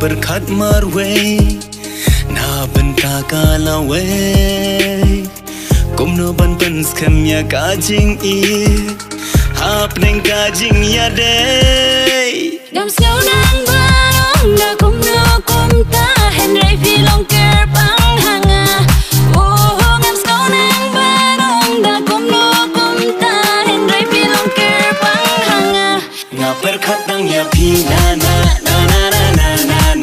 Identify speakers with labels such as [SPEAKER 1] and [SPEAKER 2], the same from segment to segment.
[SPEAKER 1] berkat marwe na benta kalawe kumno ban pens kemya kajing I hap neng kajing ya day
[SPEAKER 2] dam snow nang barong na kumno kumta henry filong ker bang hanga oh dam snow nang barong na kumno kumta henry filong ker bang hanga
[SPEAKER 1] na berkat nang ya pinana na na na na na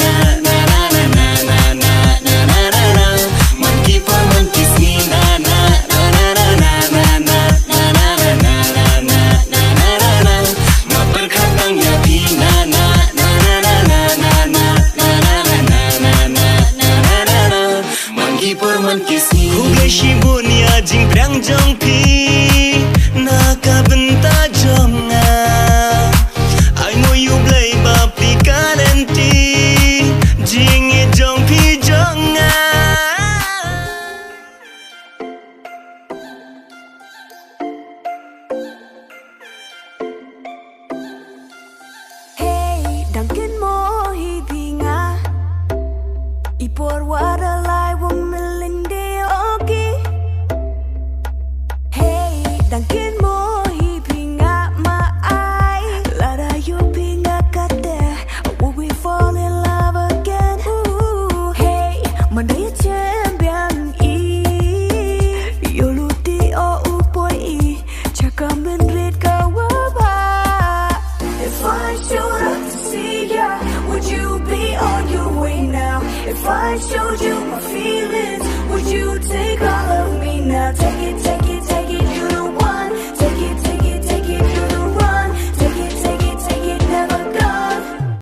[SPEAKER 1] jing prang jong pi na ka benta jonga I know you play ba pi karenti jing e jong pi jonga
[SPEAKER 3] hey danken mo hibinga ipor wara lai wo melinde ogi danken mo hibinga maai lara you pinga kate will we fall in love again ooh hey mandai champion I yoluti o upoi I chakamen red kawaba if I showed up to see ya would you be on your way now if I showed you my feelings would you take all of me now take